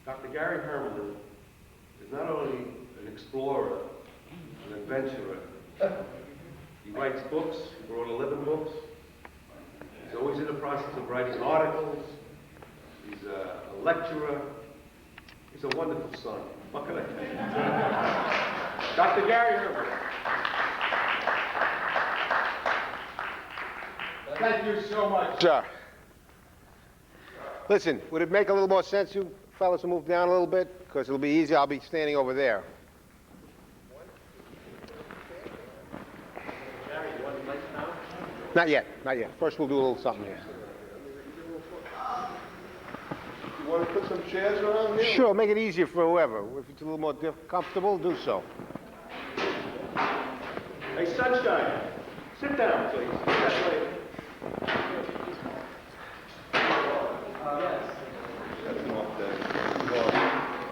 Dr. Gary Hermalyn is not only an explorer, an adventurer. He writes books. He wrote 11 books. He's always in the process of writing articles. He's a lecturer. He's a wonderful son. What can I tell you? Dr. Gary Hermalyn. Thank you so much, sir. Listen, would it make a little more sense you fellas to move down a little bit? Because it'll be easier. I'll be standing over there. Not yet, not yet. First we'll do a little something here. You want to put some chairs around here? Sure, make it easier for whoever. If it's a little more comfortable, do so. Hey, Sunshine, sit down, please. That way.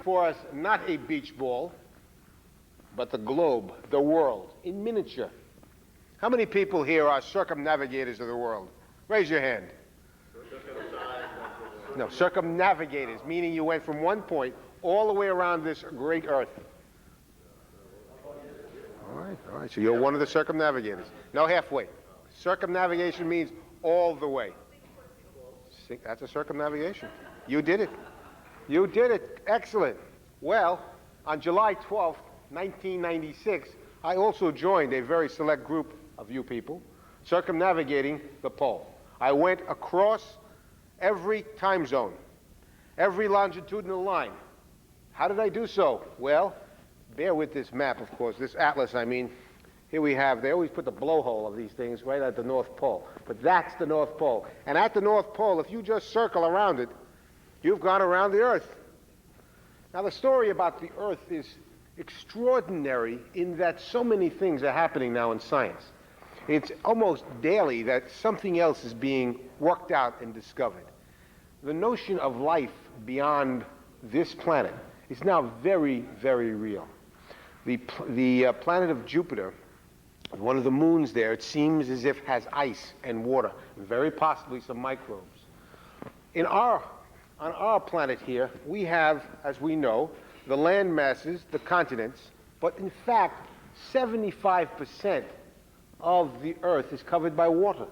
For us, not a beach ball, but the globe, the world, in miniature. How many people here are circumnavigators of the world? Raise your hand. No, circumnavigators, meaning you went from one point all the way around this great earth. All right, so you're one of the circumnavigators. No halfway. Circumnavigation means all the way. That's a circumnavigation. You did it. You did it. Excellent. Well, on July 12th, 1996, I also joined a very select group of you people circumnavigating the pole. I went across every time zone, every longitudinal line. How did I do so? Well, bear with this map, of course, this atlas, I mean. Here we have, they always put the blowhole of these things right at the North Pole. But that's the North Pole. And at the North Pole, if you just circle around it, you've gone around the Earth. Now, the story about the Earth is extraordinary in that so many things are happening now in science. It's almost daily that something else is being worked out and discovered. The notion of life beyond this planet is now very, very real. The planet of Jupiter, one of the moons there, it seems as if has ice and water, and very possibly some microbes. On our planet here, we have, as we know, the land masses, the continents, but in fact, 75% of the Earth is covered by water.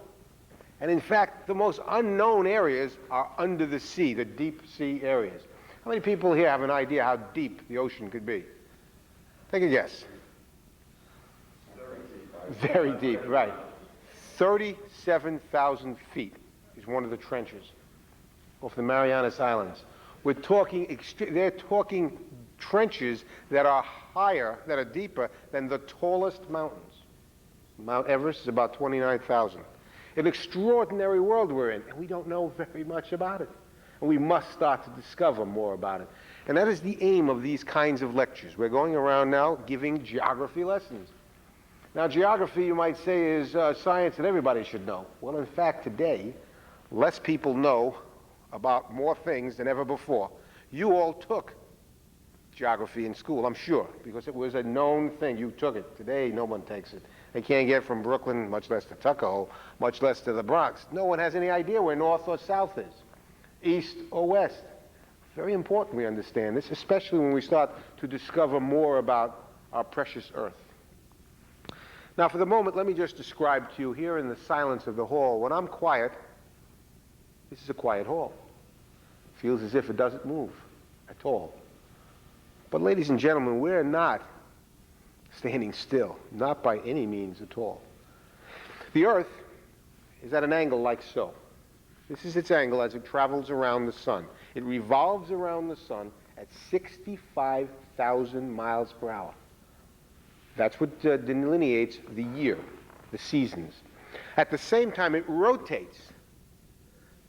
And in fact, the most unknown areas are under the sea, the deep sea areas. How many people here have an idea how deep the ocean could be? Take a guess. Very deep, right. 37,000 feet is one of the trenches off the Marianas Islands. We're talking, they're talking trenches that are higher, that are deeper than the tallest mountains. Mount Everest is about 29,000. An extraordinary world we're in, and we don't know very much about it. And we must start to discover more about it. And that is the aim of these kinds of lectures. We're going around now giving geography lessons. Now, geography, you might say, is science that everybody should know. Well, in fact, today, less people know about more things than ever before. You all took geography in school, I'm sure, because it was a known thing. You took it. Today, no one takes it. They can't get from Brooklyn, much less to Tuckahoe, much less to the Bronx. No one has any idea where north or south is, east or west. Very important we understand this, especially when we start to discover more about our precious Earth. Now, for the moment, let me just describe to you here in the silence of the hall. When I'm quiet, this is a quiet hall. It feels as if it doesn't move at all. But ladies and gentlemen, we're not standing still, not by any means at all. The Earth is at an angle like so. This is its angle as it travels around the sun. It revolves around the sun at 65,000 miles per hour. That's what delineates the year, the seasons. At the same time, it rotates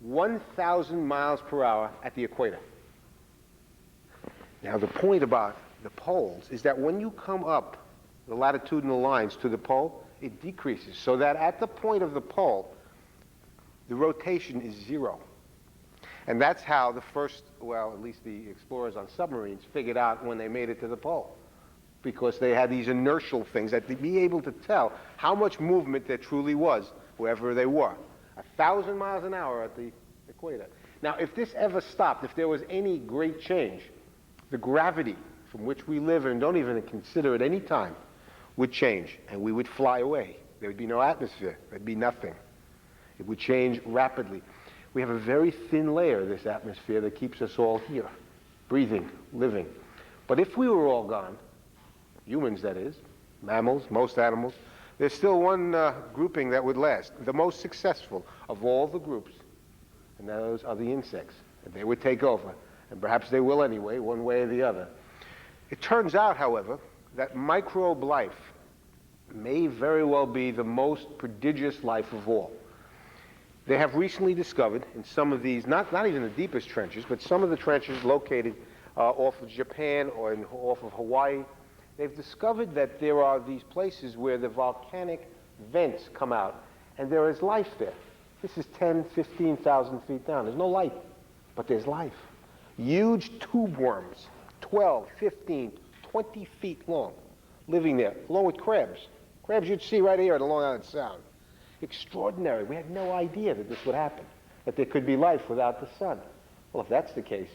1,000 miles per hour at the equator. Now, the point about the poles is that when you come up the latitudinal lines to the pole, it decreases, so that at the point of the pole, the rotation is zero. And that's how the first, well, at least the explorers on submarines figured out when they made it to the pole, because they had these inertial things that they'd be able to tell how much movement there truly was wherever they were. 1,000 miles an hour at the equator. Now, if this ever stopped, if there was any great change, the gravity from which we live and don't even consider at any time would change, and we would fly away. There would be no atmosphere. There'd be nothing. It would change rapidly. We have a very thin layer of this atmosphere that keeps us all here, breathing, living. But if we were all gone, humans that is, mammals, most animals, there's still one grouping that would last, the most successful of all the groups, and those are the insects. And they would take over, and perhaps they will anyway, one way or the other. It turns out, however, that microbe life may very well be the most prodigious life of all. They have recently discovered in some of these, not even the deepest trenches, but some of the trenches located off of Japan or off of Hawaii, they've discovered that there are these places where the volcanic vents come out, and there is life there. This is 10, 15,000 feet down. There's no life, but there's life. Huge tube worms, 12, 15, 20 feet long, living there, along with crabs. Crabs you'd see right here at Long Island Sound. Extraordinary. We had no idea that this would happen, that there could be life without the sun. Well, if that's the case,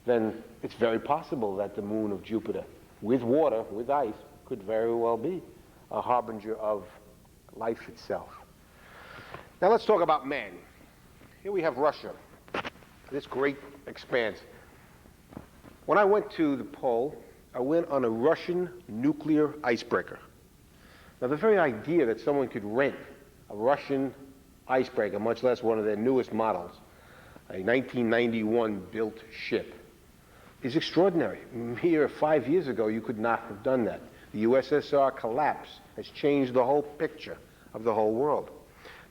then it's very possible that the moon of Jupiter, with water, with ice, could very well be a harbinger of life itself. Now let's talk about man. Here we have Russia, this great expanse. When I went to the pole, I went on a Russian nuclear icebreaker. Now the very idea that someone could rent a Russian icebreaker, much less one of their newest models, a 1991 built ship, is extraordinary. Here 5 years ago, you could not have done that. The Ussr collapse has changed the whole picture of the whole world.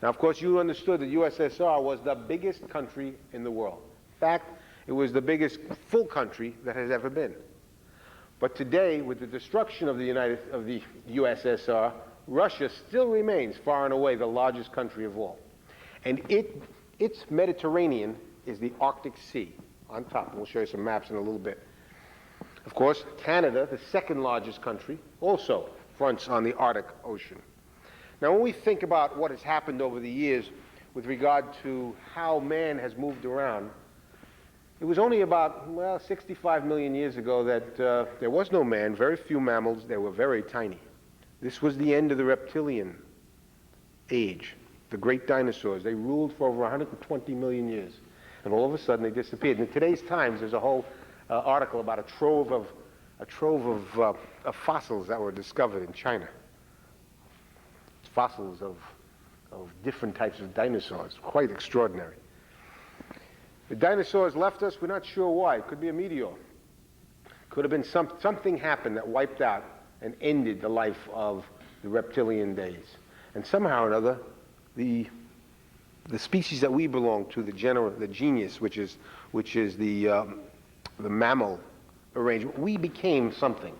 Now, of course, you understood that USSR was the biggest country in the world. In fact, it was the biggest full country that has ever been. But today, with the destruction of the USSR, Russia still remains far and away the largest country of all. And its Mediterranean is the Arctic Sea on top. We'll show you some maps in a little bit. Of course, Canada, the second largest country, also fronts on the Arctic Ocean. Now, when we think about what has happened over the years with regard to how man has moved around, it was only about, 65 million years ago that there was no man, very few mammals, they were very tiny. This was the end of the reptilian age, the great dinosaurs. They ruled for over 120 million years, and all of a sudden they disappeared. And in today's Times, there's a whole article about a trove of fossils that were discovered in China. Fossils of different types of dinosaurs, quite extraordinary. The dinosaurs left us, we're not sure why. It could be a meteor. Could have been something happened that wiped out and ended the life of the reptilian days. And somehow or another, the species that we belong to, the genus, which is the mammal arrangement, we became something.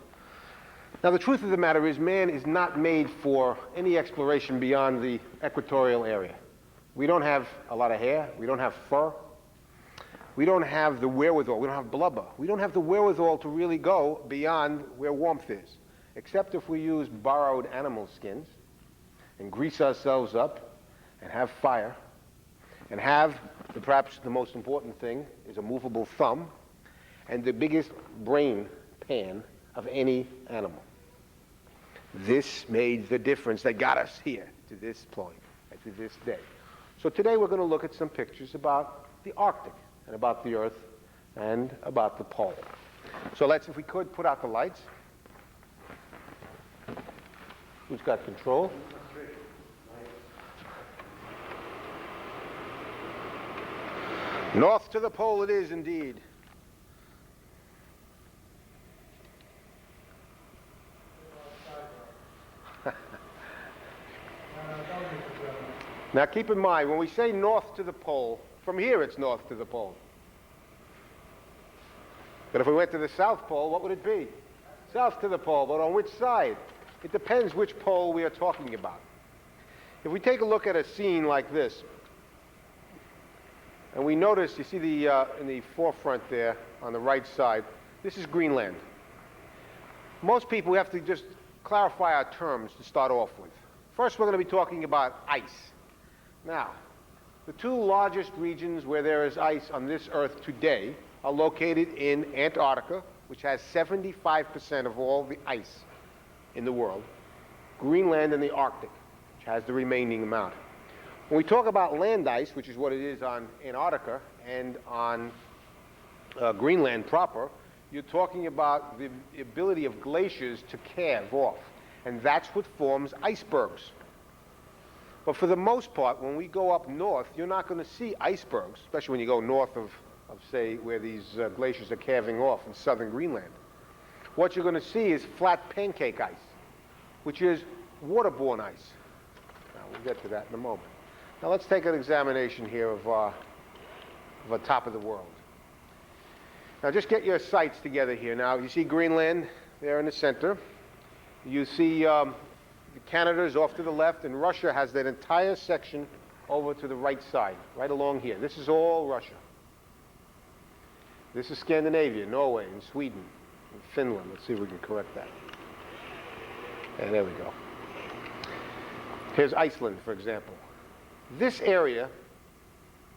Now, the truth of the matter is, man is not made for any exploration beyond the equatorial area. We don't have a lot of hair. We don't have fur. We don't have the wherewithal. We don't have blubber. We don't have the wherewithal to really go beyond where warmth is, except if we use borrowed animal skins and grease ourselves up and have fire and have, perhaps the most important thing, is a movable thumb and the biggest brain pan of any animal. This made the difference that got us here to this point and to this day. So today we're going to look at some pictures about the Arctic and about the Earth and about the pole. So let's, if we could, put out the lights. Who's got control? North to the pole it is indeed. Now keep in mind, when we say north to the pole, from here it's north to the pole. But if we went to the South Pole, what would it be? South to the pole, but on which side? It depends which pole we are talking about. If we take a look at a scene like this, and we notice, you see in the forefront there, on the right side, this is Greenland. Most people, we have to just clarify our terms to start off with. First, we're going to be talking about ice. Now, the two largest regions where there is ice on this Earth today are located in Antarctica which has 75% of all the ice in the world, Greenland and the Arctic, which has the remaining amount. When we talk about land ice, which is what it is on Antarctica and on Greenland proper, you're talking about the ability of glaciers to calve off, and that's what forms icebergs. But for the most part, when we go up north, you're not going to see icebergs, especially when you go north of say, where these glaciers are calving off in southern Greenland. What you're going to see is flat pancake ice, which is waterborne ice. Now, we'll get to that in a moment. Now, let's take an examination here of a top of the world. Now, just get your sights together here. Now, you see Greenland there in the center. You see Canada's off to the left, and Russia has that entire section over to the right side, right along here. This is all Russia. This is Scandinavia, Norway, and Sweden, and Finland. Let's see if we can correct that. And there we go. Here's Iceland, for example. This area,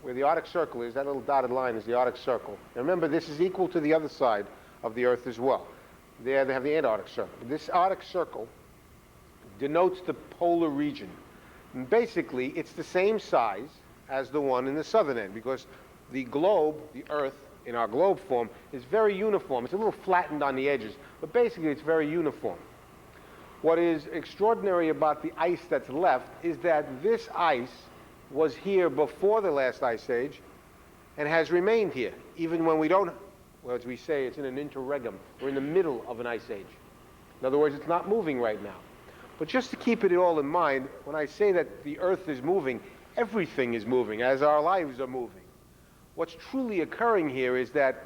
where the Arctic Circle is, that little dotted line is the Arctic Circle. Now remember, this is equal to the other side of the Earth as well. There they have the Antarctic Circle. This Arctic Circle denotes the polar region. And basically, it's the same size as the one in the southern end, because the globe, the Earth, in our globe form, is very uniform. It's a little flattened on the edges, but basically it's very uniform. What is extraordinary about the ice that's left is that this ice was here before the last ice age and has remained here, even when we don't, well, as we say, it's in an interregnum. We're in the middle of an ice age. In other words, it's not moving right now. But just to keep it all in mind, when I say that the Earth is moving, everything is moving, as our lives are moving. What's truly occurring here is that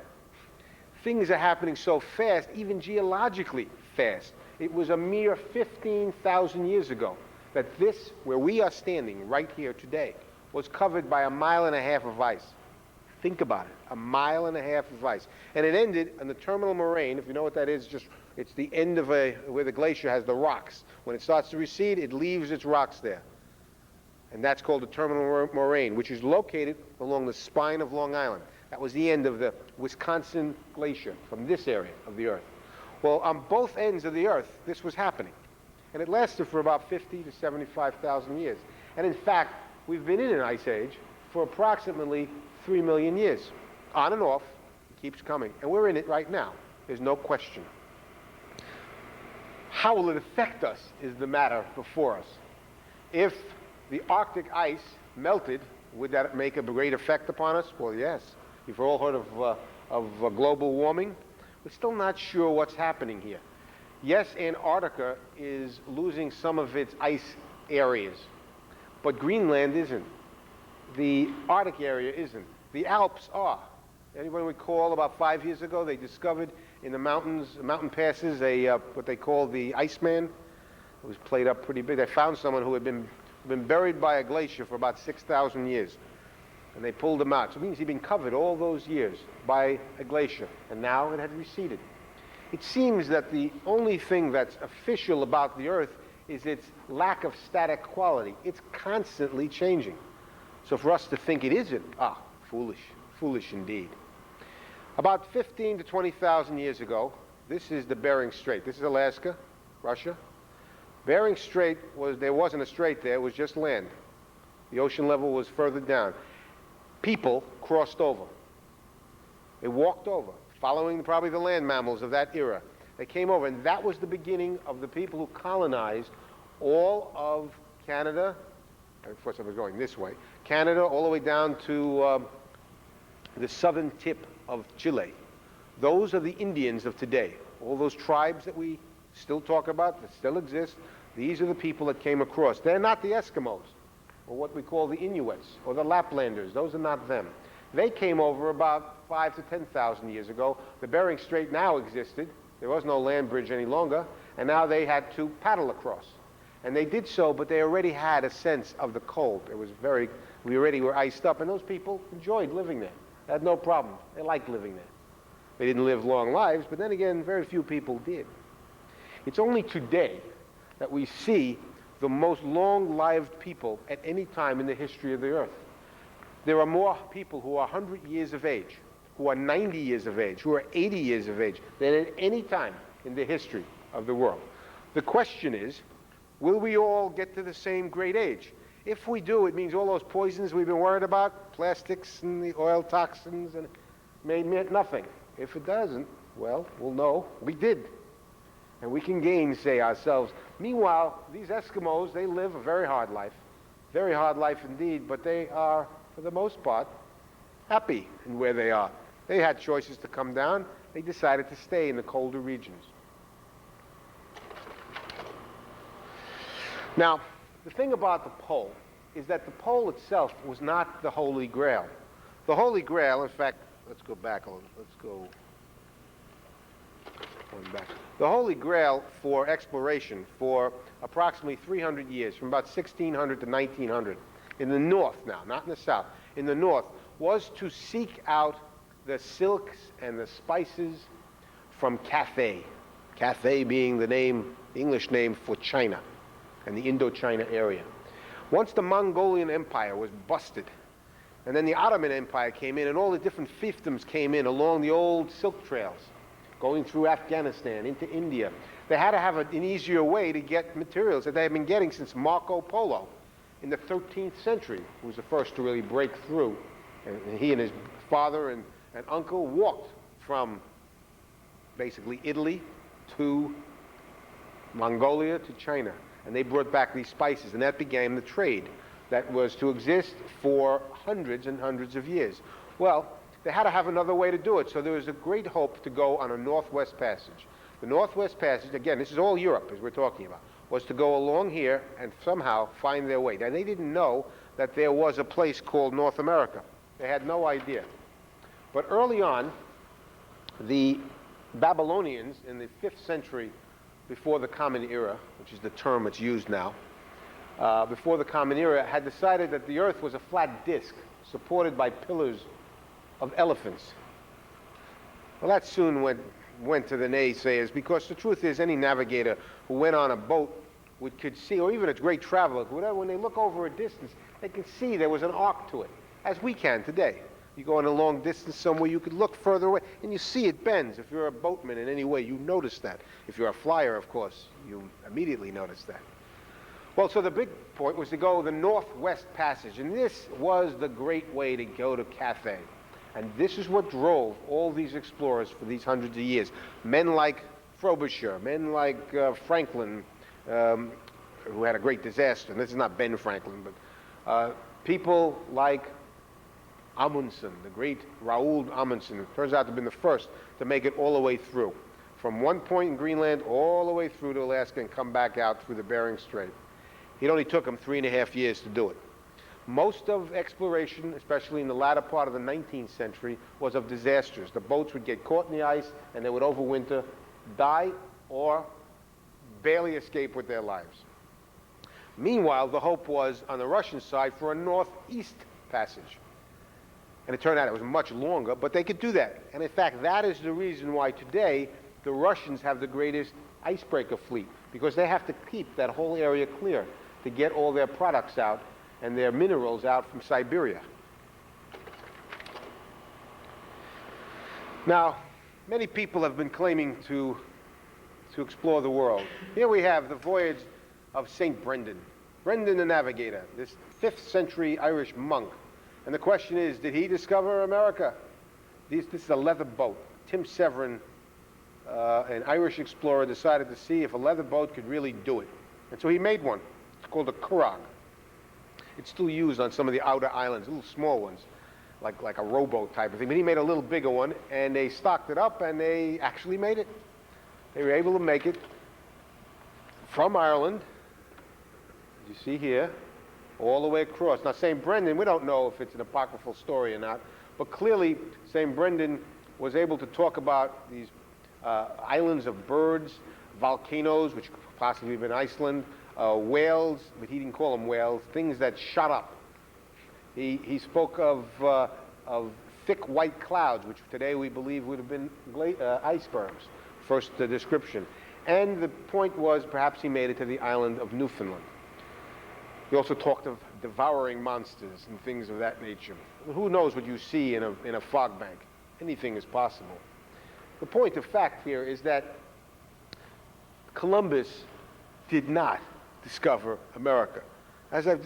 things are happening so fast, even geologically fast. It was a mere 15,000 years ago that this, where we are standing right here today, was covered by 1.5 miles of ice. Think about it, 1.5 miles of ice. And it ended on the terminal moraine. If you know what that is, it's the end of where the glacier has the rocks. When it starts to recede, it leaves its rocks there. And that's called the terminal moraine, which is located along the spine of Long Island. That was the end of the Wisconsin Glacier from this area of the Earth. Well, on both ends of the Earth, this was happening. And it lasted for about 50 to 75,000 years. And in fact, we've been in an ice age for approximately 3 million years. On and off, it keeps coming. And we're in it right now. There's no question. How will it affect us is the matter before us. If the Arctic ice melted, would that make a great effect upon us? Well, yes. You've all heard of global warming. We're still not sure what's happening here. Yes, Antarctica is losing some of its ice areas, but Greenland isn't. The Arctic area isn't. The Alps are. Anyone recall about 5 years ago they discovered in the mountains, mountain passes, what they call the Iceman? It was played up pretty big. They found someone who had been buried by a glacier for about 6,000 years. And they pulled him out. So it means he'd been covered all those years by a glacier. And now it had receded. It seems that the only thing that's official about the Earth is its lack of static quality. It's constantly changing. So for us to think it isn't, foolish, foolish indeed. About 15 to 20,000 years ago, this is the Bering Strait. This is Alaska, Russia. Bering Strait there wasn't a strait there, it was just land. The ocean level was further down. People crossed over. They walked over, following probably the land mammals of that era. They came over, and that was the beginning of the people who colonized all of Canada. Of course, I was going this way. Canada all the way down to the southern tip of Chile. Those are the Indians of today. All those tribes that we still talk about, that still exist, these are the people that came across. They're not the Eskimos, or what we call the Inuits, or the Laplanders. Those are not them. They came over about 5 to 10,000 years ago. The Bering Strait now existed. There was no land bridge any longer, and now they had to paddle across. And they did so, but they already had a sense of the cold. We already were iced up, and those people enjoyed living there. They had no problem. They liked living there. They didn't live long lives, but then again, very few people did. It's only today that we see the most long-lived people at any time in the history of the Earth. There are more people who are 100 years of age who are 90 years of age, who are 80 years of age, than at any time in the history of the world. The question is, will we all get to the same great age? If we do, it means all those poisons we've been worried about, plastics and the oil toxins, and may mean nothing. If it doesn't, well, we'll know we did. And we can gainsay ourselves. Meanwhile, these Eskimos, they live a very hard life indeed, but they are, for the most part, happy in where they are. They had choices to come down. They decided to stay in the colder regions. Now, the thing about the pole is that the pole itself was not the Holy Grail. The Holy Grail, in fact, let's go back a little. Let's go one back. The Holy Grail for exploration for approximately 300 years, from about 1600 to 1900, in the north now, not in the south, in the north, was to seek out the silks and the spices from Cathay. Cathay being the name, the English name for China and the Indochina area. Once the Mongolian Empire was busted, and then the Ottoman Empire came in, and all the different fiefdoms came in along the old silk trails, going through Afghanistan into India. They had to have an easier way to get materials that they had been getting since Marco Polo in the 13th century, who was the first to really break through. And he and his father and uncle walked from basically Italy to Mongolia to China. And they brought back these spices, and that began the trade that was to exist for hundreds and hundreds of years. Well, they had to have another way to do it, so there was a great hope to go on a Northwest Passage. The Northwest Passage, again, this is all Europe, as we're talking about, was to go along here and somehow find their way. Now, they didn't know that there was a place called North America. They had no idea. But early on, the Babylonians in the 5th century before the Common Era, which is the term that's used now, before the Common Era, had decided that the Earth was a flat disk supported by pillars of elephants. Well, that soon went to the naysayers, because the truth is, any navigator who went on a boat could see, or even a great traveler, when they look over a distance, they can see there was an arc to it, as we can today. You go on a long distance somewhere, you could look further away, and you see it bends. If you're a boatman in any way, you notice that. If you're a flyer, of course, you immediately notice that. Well, so the big point was to go the Northwest Passage, and this was the great way to go to Cathay. And this is what drove all these explorers for these hundreds of years. Men like Frobisher, men like Franklin, who had a great disaster. And this is not Ben Franklin, but people like Amundsen, the great Raoul Amundsen, who turns out to have been the first to make it all the way through. From one point in Greenland all the way through to Alaska and come back out through the Bering Strait. It only took him 3.5 years to do it. Most of exploration, especially in the latter part of the 19th century, was of disasters. The boats would get caught in the ice and they would overwinter, die, or barely escape with their lives. Meanwhile, the hope was on the Russian side for a northeast passage. And it turned out it was much longer, but they could do that. And in fact, that is the reason why today the Russians have the greatest icebreaker fleet, because they have to keep that whole area clear to get all their products out and their minerals out from Siberia. Now, many people have been claiming to explore the world. Here we have the voyage of St. Brendan. Brendan the Navigator, this 5th century Irish monk. And the question is, did he discover America? This is a leather boat. Tim Severin, an Irish explorer, decided to see if a leather boat could really do it. And so he made one. It's called a curragh. It's still used on some of the outer islands, little small ones, like a rowboat type of thing. But he made a little bigger one, and they stocked it up, and they actually made it. They were able to make it from Ireland, as you see here, all the way across. Now, St. Brendan, we don't know if it's an apocryphal story or not, but clearly St. Brendan was able to talk about these islands of birds, volcanoes, which could possibly have been Iceland, whales, but he didn't call them whales, things that shot up. He spoke of thick white clouds, which today we believe would have been icebergs, first description. And the point was, perhaps he made it to the island of Newfoundland. He also talked of devouring monsters and things of that nature. Who knows what you see in a fog bank? Anything is possible. The point of fact here is that Columbus did not discover America. As I've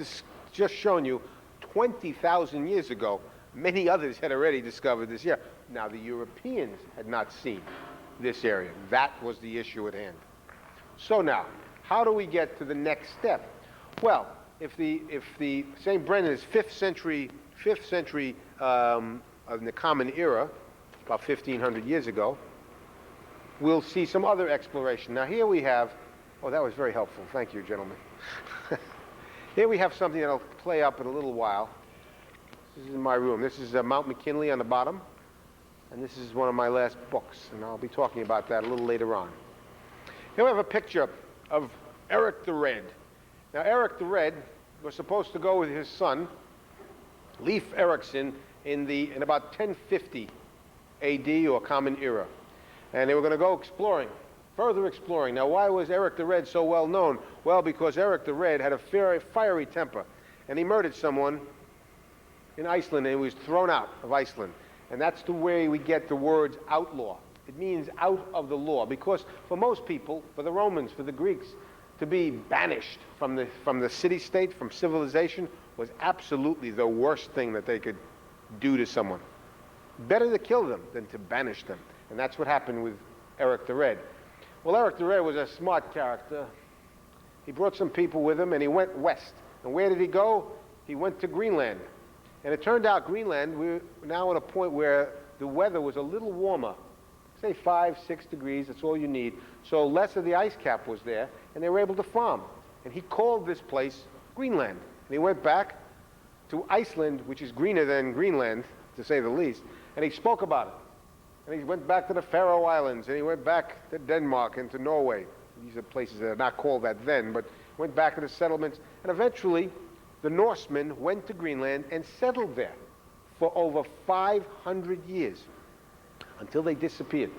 just shown you, 20,000 years ago, many others had already discovered this area. Now, the Europeans had not seen this area. That was the issue at hand. So now, how do we get to the next step? Well, if the St. Brennan is 5th century of the Common Era, about 1,500 years ago, we'll see some other exploration. Now here we have, oh, that was very helpful. Thank you, gentlemen. Here we have something that'll play up in a little while. This is in my room. This is Mount McKinley on the bottom, and this is one of my last books, and I'll be talking about that a little later on. Here we have a picture of Eric the Red. Now, Eric the Red was supposed to go with his son, Leif Erikson, in about 1050 AD or Common Era. And they were going to go exploring, further exploring. Now, why was Eric the Red so well known? Well, because Eric the Red had a very fiery temper, and he murdered someone in Iceland, and he was thrown out of Iceland. And that's the way we get the words outlaw. It means out of the law, because for most people, for the Romans, for the Greeks, to be banished from the city-state, from civilization, was absolutely the worst thing that they could do to someone. Better to kill them than to banish them. And that's what happened with Eric the Red. Well, Eric the Red was a smart character. He brought some people with him, and he went west. And where did he go? He went to Greenland. And it turned out Greenland, we're now at a point where the weather was a little warmer. Say 5, 6 degrees, that's all you need. So less of the ice cap was there, and they were able to farm. And he called this place Greenland. And he went back to Iceland, which is greener than Greenland, to say the least, and he spoke about it. And he went back to the Faroe Islands, and he went back to Denmark and to Norway. These are places that are not called that then, but went back to the settlements. And eventually, the Norsemen went to Greenland and settled there for over 500 years, until they disappeared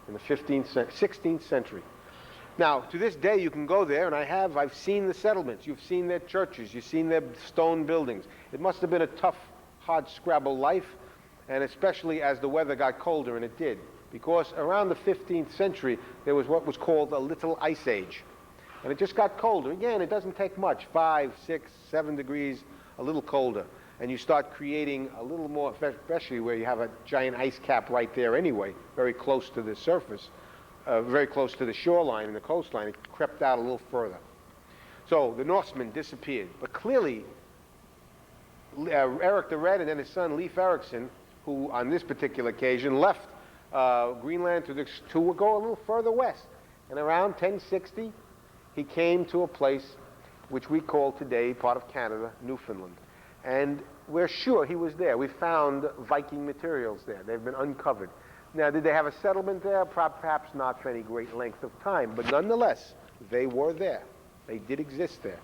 in the 16th century. Now, to this day, you can go there, and I've seen the settlements. You've seen their churches. You've seen their stone buildings. It must have been a tough, hard-scrabble life, and especially as the weather got colder, and it did, because around the 15th century, there was what was called a little ice age, and it just got colder. Again, it doesn't take much, 5, 6, 7 degrees, a little colder, and you start creating a little more, especially where you have a giant ice cap right there anyway, very close to the surface, very close to the shoreline and the coastline. It crept out a little further. So the Norsemen disappeared. But clearly, Eric the Red and then his son Leif Erikson, who on this particular occasion left Greenland to go a little further west. And around 1060, he came to a place which we call today, part of Canada, Newfoundland. And we're sure he was there. We found Viking materials there. They've been uncovered. Now, did they have a settlement there? Perhaps not for any great length of time, but nonetheless, they were there. They did exist there.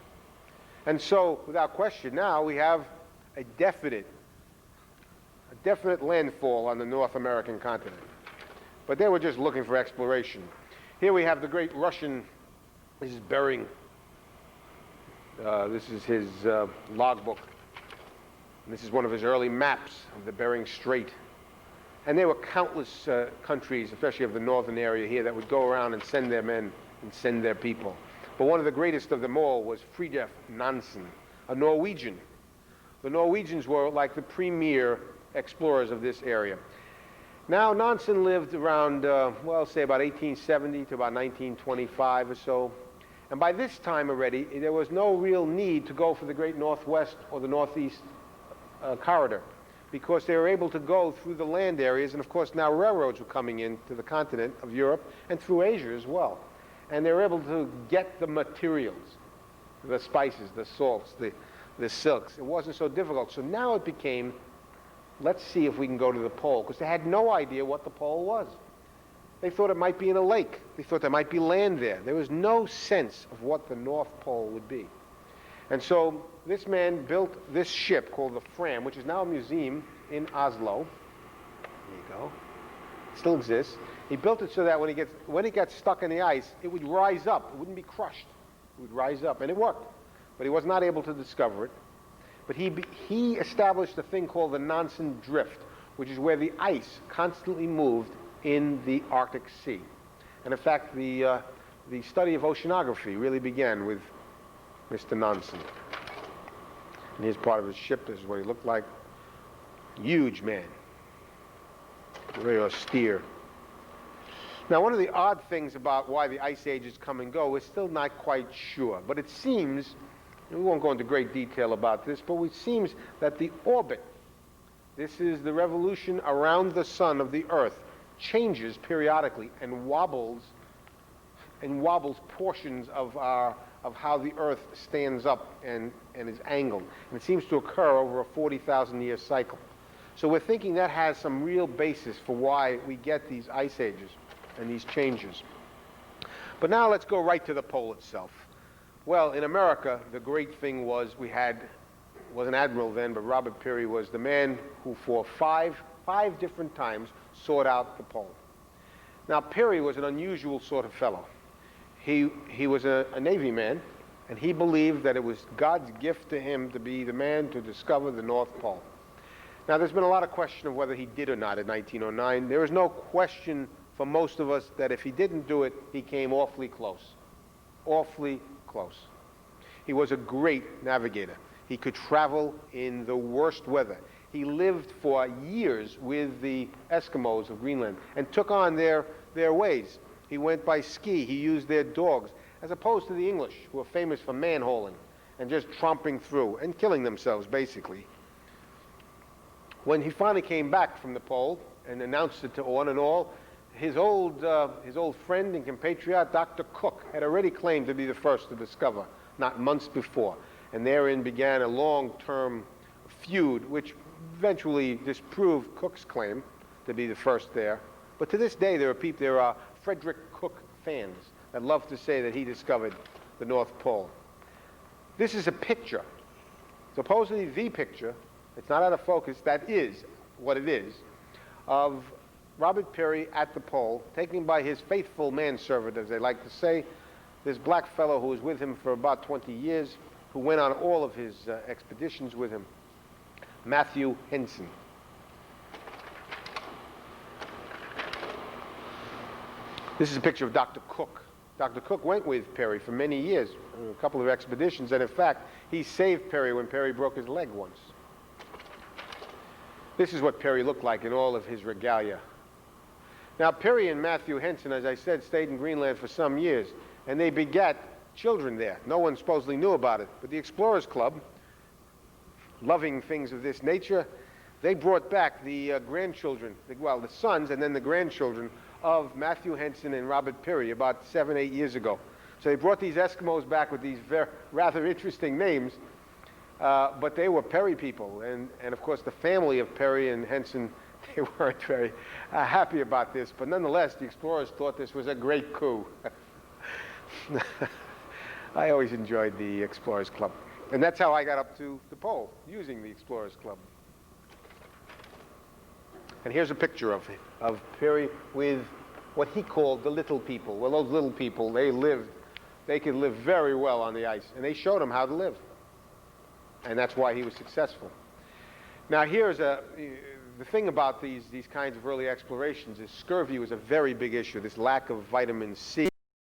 And so, without question, now we have a definite landfall on the North American continent. But they were just looking for exploration. Here we have the great Russian, this is Bering. This is his logbook. And this is one of his early maps of the Bering Strait. And there were countless countries, especially of the northern area here, that would go around and send their men and send their people. But one of the greatest of them all was Fridtjof Nansen, a Norwegian. The Norwegians were like the premier explorers of this area. Now, Nansen lived around, well, say about 1870 to about 1925 or so. And by this time already, there was no real need to go for the great northwest or the northeast corridor, because they were able to go through the land areas, and of course now railroads were coming into the continent of Europe and through Asia as well. And they were able to get the materials, the spices, the salts, the silks. It wasn't so difficult. So now it became, let's see if we can go to the pole, because they had no idea what the pole was. They thought it might be in a lake. They thought there might be land there. There was no sense of what the North Pole would be. And so this man built this ship called the Fram, which is now a museum in Oslo. There you go. It still exists. He built it so that when it gets stuck in the ice, it would rise up. It wouldn't be crushed. It would rise up, and it worked. But he was not able to discover it. But he established a thing called the Nansen Drift, which is where the ice constantly moved in the Arctic Sea. And in fact, the study of oceanography really began with Mr. Nansen. And here's part of his ship. This is what he looked like. Huge man. Very austere. Now, one of the odd things about why the ice ages come and go, we're still not quite sure. But it seems, and we won't go into great detail about this, but it seems that the orbit, this is the revolution around the sun of the Earth, changes periodically and wobbles portions of how the Earth stands up and is angled. And it seems to occur over a 40,000-year cycle. So we're thinking that has some real basis for why we get these ice ages and these changes. But now let's go right to the pole itself. Well, in America, the great thing was was an admiral then, but Robert Peary was the man who for five different times sought out the pole. Now, Peary was an unusual sort of fellow. He was a Navy man, and he believed that it was God's gift to him to be the man to discover the North Pole. Now, there's been a lot of question of whether he did or not in 1909. There is no question for most of us that if he didn't do it, he came awfully close. Awfully close. He was a great navigator. He could travel in the worst weather. He lived for years with the Eskimos of Greenland and took on their ways. He went by ski. He used their dogs, as opposed to the English, who are famous for manholing and just tromping through and killing themselves, basically. When he finally came back from the pole and announced it to one and all, his old friend and compatriot, Dr. Cook, had already claimed to be the first to discover, not months before. And therein began a long-term feud, which eventually disproved Cook's claim to be the first there. But to this day, there are Frederick Cook fans that love to say that he discovered the North Pole. This is a picture, supposedly the picture, it's not out of focus, that is what it is, of Robert Peary at the pole, taken by his faithful manservant, as they like to say, this black fellow who was with him for about 20 years, who went on all of his expeditions with him, Matthew Henson. This is a picture of Dr. Cook. Dr. Cook went with Peary for many years, a couple of expeditions, and in fact, he saved Peary when Peary broke his leg once. This is what Peary looked like in all of his regalia. Now, Peary and Matthew Henson, as I said, stayed in Greenland for some years, and they begat children there. No one supposedly knew about it, but the Explorers Club, loving things of this nature, they brought back the grandchildren, the sons and then the grandchildren of Matthew Henson and Robert Peary about 7, 8 years ago. So they brought these Eskimos back with these rather interesting names, but they were Peary people. And of course, the family of Peary and Henson, they weren't very happy about this. But nonetheless, the explorers thought this was a great coup. I always enjoyed the Explorers Club. And that's how I got up to the pole, using the Explorers Club. And here's a picture of Peary with what he called the little people. Well, those little people, they could live very well on the ice. And they showed him how to live. And that's why he was successful. Now, here's the thing about these kinds of early explorations is scurvy was a very big issue, this lack of vitamin C.